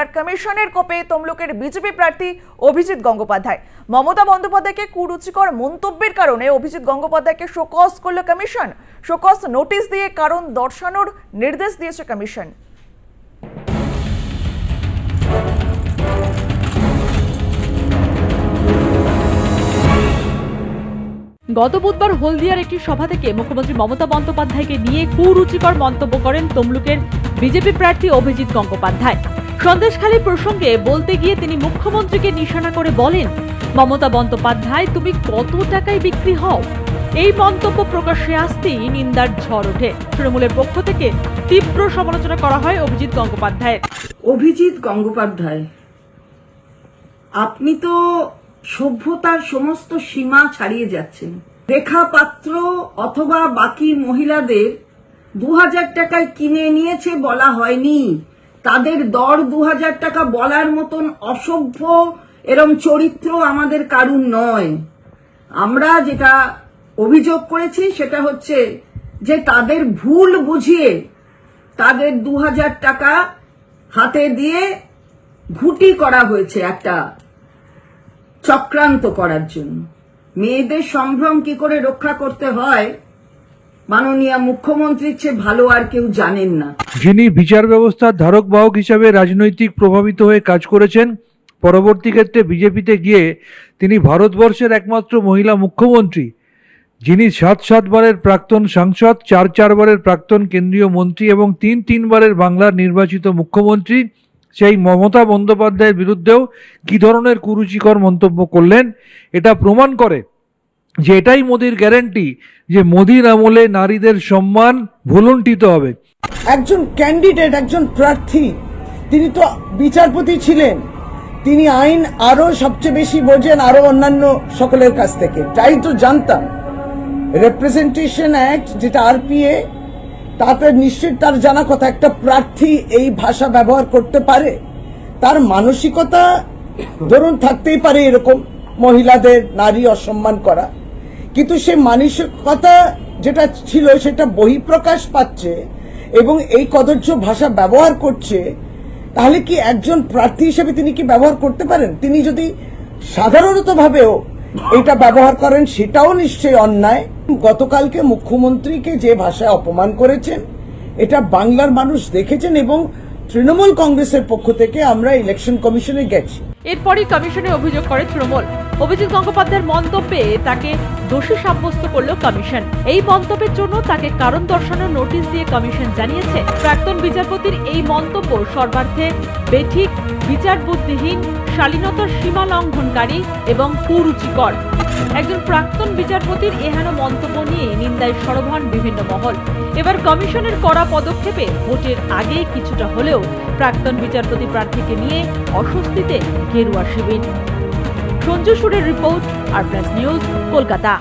এবার কমিশনের কোপে তমলুকের বিজেপি প্রার্থী অভিজিৎ গঙ্গোপাধ্যায়। মমতা বন্দ্যোপাধ্যায়কে কুরুচিকর মন্তব্যের কারণে অভিজিৎ গঙ্গোপাধ্যায়কে শোকজ করল কমিশন। শোকজ নোটিশ দিয়ে কারণ দর্শানোর নির্দেশ দিয়েছে কমিশন। গত বুধবার হলদিয়ার একটি সভা থেকে মুখ্যমন্ত্রী মমতা বন্দ্যোপাধ্যায়কে নিয়ে কুরুচিকর মন্তব্য করেন তমলুকের বিজেপি প্রার্থী অভিজিৎ গঙ্গোপাধ্যায়। সন্দেশখালী প্রসঙ্গে বলতে গিয়ে তিনি মুখ্যমন্ত্রীকে নিশানা করে বলেন, মমতা বন্দ্যোপাধ্যায় তুমি কত টাকায় বিক্রি হও? এই মন্তব্য প্রকাশ্যে আসতেই নিন্দার ঝড় ওঠে। তৃণমূলের পক্ষ থেকে তীব্র সমালোচনা করা হয় অভিজিৎ গঙ্গোপাধ্যায়ের। অভিজিৎ গঙ্গোপাধ্যায়, আপনি তো সভ্যতার সমস্ত সীমা ছাড়িয়ে যাচ্ছেন। রেখা পাত্র অথবা বাকি মহিলাদের 2000 টাকায় কিনে নিয়েছে বলা হয়নি। তাদের দর 2000 টাকা বলার মতন অসভ্য এরম চরিত্র আমাদের কারুর নয়। আমরা যেটা অভিযোগ করেছি সেটা হচ্ছে যে তাদের ভুল বুঝিয়ে তাদের 2000 টাকা হাতে দিয়ে ঘুটি করা হয়েছে একটা চক্রান্ত করার জন্য। মেয়েদের সম্ভ্রম কি করে রক্ষা করতে হয় মাননীয় মুখ্যমন্ত্রীর চেয়ে ভালো আর কেউ জানেন না। যিনি বিচার ব্যবস্থার ধারক বাহক হিসাবে রাজনৈতিক প্রভাবিত হয়ে কাজ করেছেন, পরবর্তী ক্ষেত্রে বিজেপিতে গিয়ে তিনি ভারতবর্ষের একমাত্র মহিলা মুখ্যমন্ত্রী, যিনি 7 বারের প্রাক্তন সাংসদ, 4 বারের প্রাক্তন কেন্দ্রীয় মন্ত্রী এবং 3 বারের বাংলার নির্বাচিত মুখ্যমন্ত্রী, সেই মমতা বন্দ্যোপাধ্যায়ের বিরুদ্ধেও কি ধরনের কুরুচিকর মন্তব্য করলেন, এটা প্রমাণ করে যে এটাই মোদির গ্যারান্টি যে মোদির আমলে নারীদের সম্মান ভুলুণ্ঠিত হবে। একজন ক্যান্ডিডেট, একজন প্রার্থী, তিনি তো বিচারপতি ছিলেন, তিনি আইন আরো সবচেয়ে বেশি বোঝেন আরো অন্যান্য সকলের কাছ থেকে। তাই তো জানতাম রিপ্রেজেন্টেশন অ্যাক্ট যেটা আরপিএ, তাতে নিশ্চিত তার জানা কথা একটা প্রার্থী এই ভাষা ব্যবহার করতে পারে। তার মানসিকতা ধরুন থাকতেই পারে এরকম মহিলাদের নারী অসম্মান করা, কিন্তু সে মানসিকতা যেটা ছিল সেটা বহিঃপ্রকাশ পাচ্ছে এবং এই কদর্য ভাষা ব্যবহার করছে। তাহলে কি একজন প্রার্থী হিসেবে তিনি কি ব্যবহার করতে পারেন? তিনি যদি সাধারণত ভাবেও এটা ব্যবহার করেন সেটাও নিশ্চয়ই অন্যায়। গতকালকে মুখ্যমন্ত্রীকে যে ভাষায় অপমান করেছেন এটা বাংলার মানুষ দেখেছেন এবং তৃণমূল কংগ্রেসের পক্ষ থেকে আমরা ইলেকশন কমিশনে গেছি। এরপরই কমিশনে অভিযোগ করে তৃণমূল। অভিজিৎ গঙ্গোপাধ্যায়ের মন্তব্যে তাকে দোষী সাব্যস্ত করল কমিশন। এই মন্তব্যের জন্য তাকে কারণ দর্শানোর নোটিশ দিয়ে কমিশন জানিয়েছে, প্রাক্তন বিচারপতির এই মন্তব্য সর্বার্থে বেঠিক, বিচার বুদ্ধিহীন, শালীনতার সীমা লঙ্ঘনকারী এবং কুরুচিকর। একজন প্রাক্তন বিচারপতির এহেন মন্তব্য নিয়ে নিন্দায় সরব হন বিভিন্ন মহল। এবার কমিশনের কড়া পদক্ষেপে ভোটের আগে কিছুটা হলেও প্রাক্তন বিচারপতি প্রার্থীকে নিয়ে অস্বস্তিতে গেরুয়া শিবির। সঞ্জু সুরের রিপোর্ট, আর প্লাস নিউজ, কলকাতা।